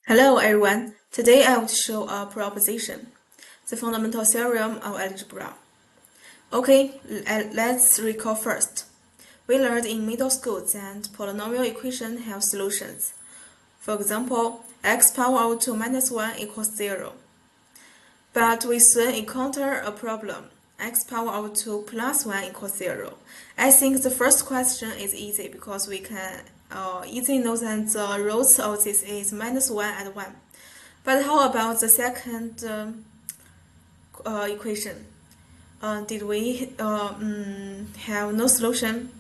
Hello everyone, today I will show a proposition, the fundamental theorem of algebra. Okay, let's recall first. We learned in middle school that polynomial equations have solutions. For example, x power over 2 minus 1 equals 0. But we soon encounter a problem, x power over 2 plus 1 equals 0. I think the first question is easy because we can easily know that the roots of this is minus 1 and 1. But how about the second equation? Did we have no solution?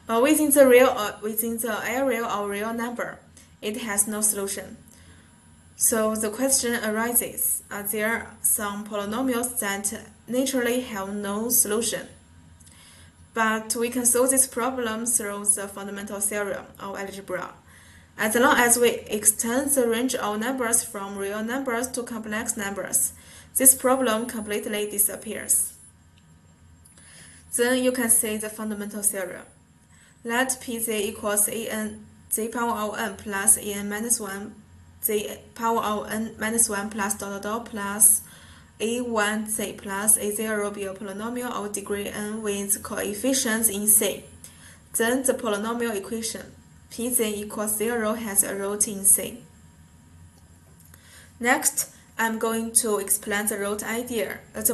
Within the area of real number, it has no solution. So the question arises, are there some polynomials that naturally have no solution? But we can solve this problem through the fundamental theorem of algebra. As long as we extend the range of numbers from real numbers to complex numbers, this problem completely disappears. Then you can say the fundamental theorem. Let Pz equals an z power of n plus an minus 1 z power of n minus 1 plus plus a1z plus a0 be a polynomial of degree n with coefficients in C. Then the polynomial equation Pz equals 0 has a root in C. Next, I'm going to explain the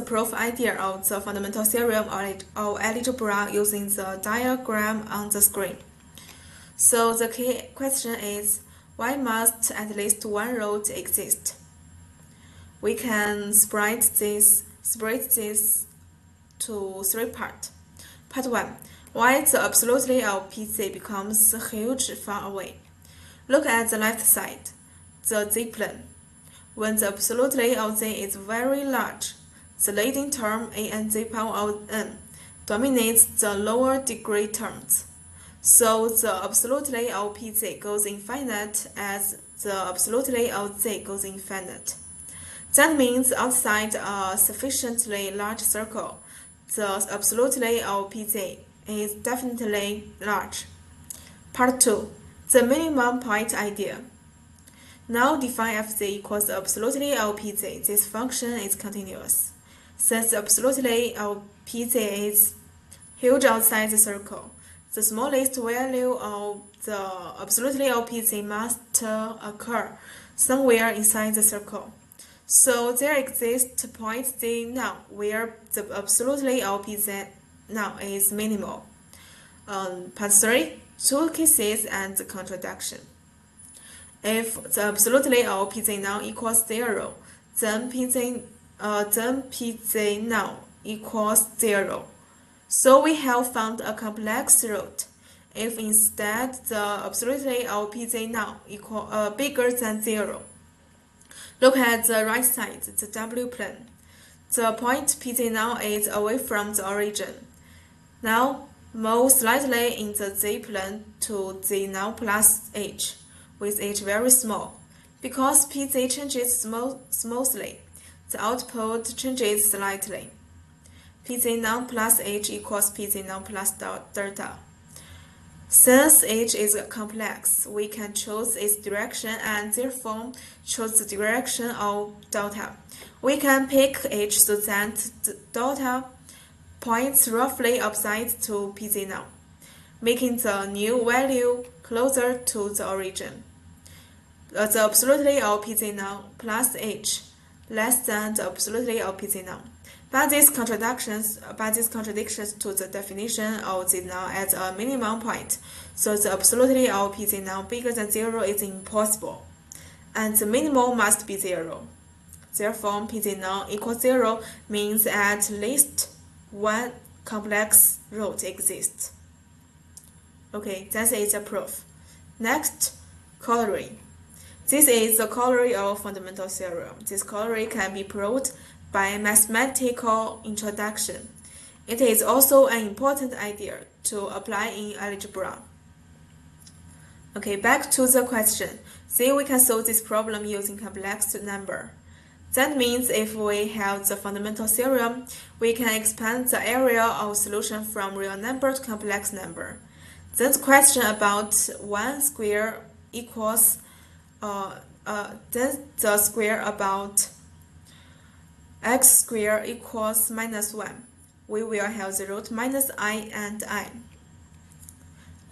proof idea of the fundamental theorem of algebra using the diagram on the screen. So the key question is, why must at least one root exist? We can split this to three parts. Part 1. Why the absolutely of Pz becomes huge far away. Look at the left side, the z-plane. When the absolutely of z is very large, the leading term anz power of n dominates the lower degree terms. So the absolutely of Pz goes infinite as the absolutely of z goes infinite. That means outside a sufficiently large circle, the absolutely of Pz is definitely large. Part 2. The minimum point idea. Now define fz equals the absolutely of Pz. This function is continuous. Since the absolutely of Pz is huge outside the circle, the smallest value of the absolutely of Pz must occur somewhere inside the circle. So there exists a point z now where the absolutely of Pz now is minimal. Part 3. Two cases and the contradiction. If the absolutely of Pz now equals 0, then Pz now equals 0. So we have found a complex root. If instead the absolutely of Pz now bigger than 0, look at the right side, the w-plane. The point Pz now is away from the origin. Now move slightly in the z-plane to z now plus h, with h very small. Because Pz changes smoothly, the output changes slightly. Pz now plus h equals Pz now plus delta. Since h is complex, we can choose its direction and therefore choose the direction of delta. We can pick h so that the delta points roughly opposite to Pz now, making the new value closer to the origin. The absolutely of Pz now plus h less than the absolutely of Pz now. But these contradictions to the definition of z now at a minimum point, so the absolutely of Pz now bigger than 0 is impossible, and the minimum must be 0. Therefore, Pz now equals 0 means at least one complex root exists. Okay, that is a proof. Next, corollary. This is the corollary of fundamental theorem. This corollary can be proved by mathematical introduction. It is also an important idea to apply in algebra. Okay, back to the question. See, we can solve this problem using complex number. That means if we have the fundamental theorem, we can expand the area of solution from real number to complex number. Then the question about 1 square equals then the square about x squared equals -1. We will have the root minus I and I.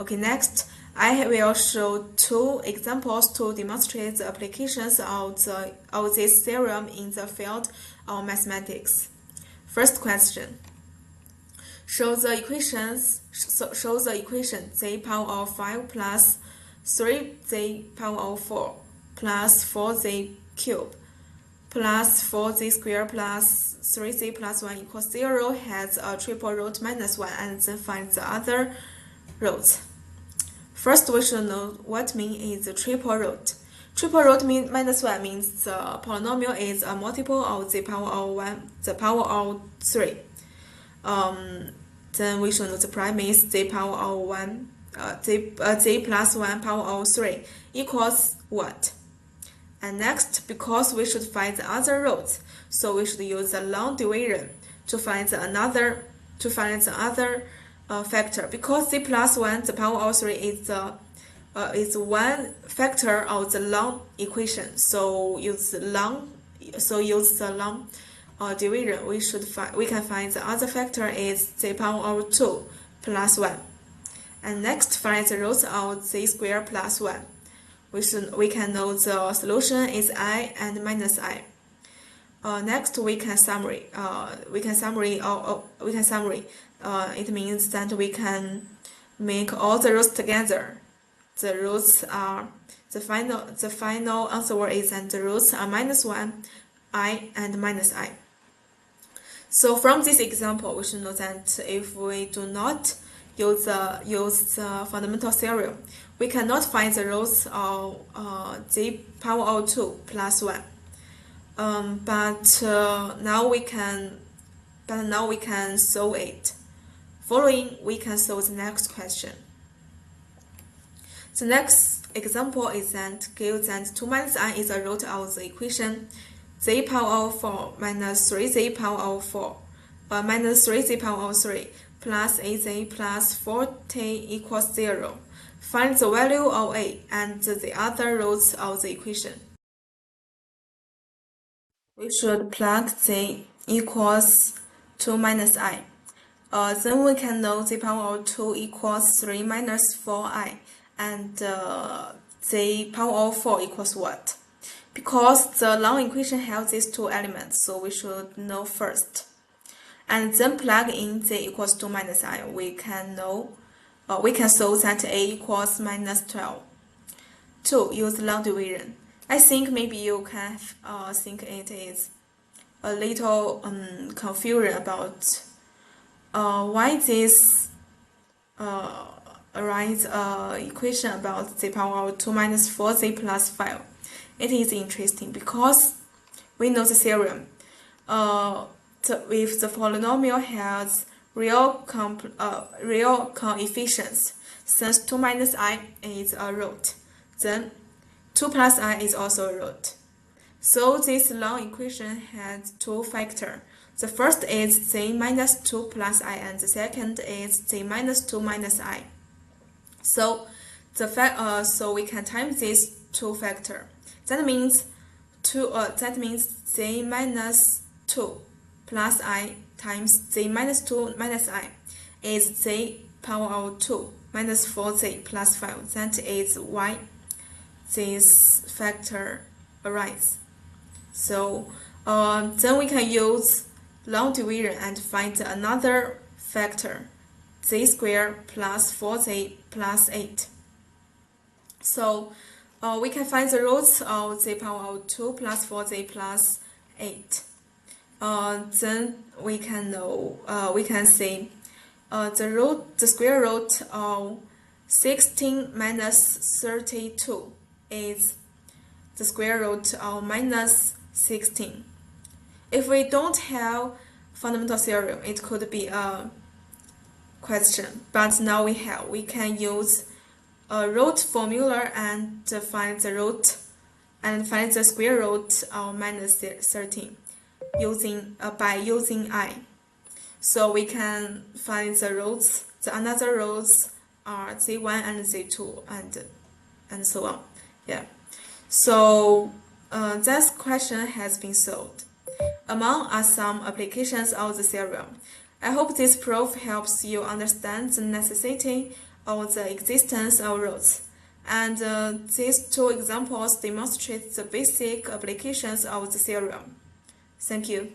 Okay, next, I will show two examples to demonstrate the applications of this theorem in the field of mathematics. First question. Show the equation z power of 5 plus 3z power of 4 plus 4z cubed plus 4z squared plus 3z plus 1 equals 0 has a triple root -1, and then find the other roots. First, we should know what mean is the triple root. Triple root -1 means the polynomial is a multiple of the power of 3. Then we should know the prime is z power of 1, z plus 1 power of 3 equals what? And next, because we should find the other roots, so we should use the long division to find the other factor. Because z plus 1, the power of 3 is one factor of the long equation. So use the long division. We can find the other factor is z power of 2 plus 1. And next, find the roots of z squared plus 1. We can know the solution is I and minus I. Next, we can summary. It means that we can make all the roots together. The roots are the final answer is that the roots are -1, I and minus I. So from this example, we should know that if we do not use the fundamental theorem, we cannot find the roots of z power of 2 plus 1. But now we can solve it. Following, we can solve the next question. The next example is that gives that 2 minus I is a root of the equation z power of 4 minus 3z power of 4 minus 3z power of 3 plus 8z plus 4t equals 0. Find the value of a and the other roots of the equation. We should plug z equals 2 minus I. Then we can know z power of 2 equals 3 minus 4i, and z power of 4 equals what? Because the long equation has these two elements, so we should know first. And then plug in z equals 2 minus I. We can solve that a equals -12. 2. Use long division. I think maybe you can think it is a little confusion about why this arise equation about z power of 2 minus 4z plus 5. It is interesting because we know the theorem. If the polynomial has real coefficients, since 2 minus I is a root, then 2 plus I is also a root. So this long equation has two factors. The first is z minus 2 plus I, and the second is z minus 2 minus I. So we can times these two factors. That means z minus 2 plus I times z minus 2 minus I is z power of 2 minus 4z plus 5. That is why this factor arises. So then we can use long division and find another factor, z squared plus 4z plus 8. So we can find the roots of z power of 2 plus 4z plus 8. Then we can say the square root of 16 minus 32 is the square root of minus 16. If we don't have fundamental theorem, it could be a question, but now we can use a root formula and find the root and find the square root of minus 13 by using I. So we can find the roots. The another roots are z1 and z2 and so on. Yeah. So this question has been solved. Among are some applications of the theorem. I hope this proof helps you understand the necessity of the existence of roots. And these two examples demonstrate the basic applications of the theorem. Thank you.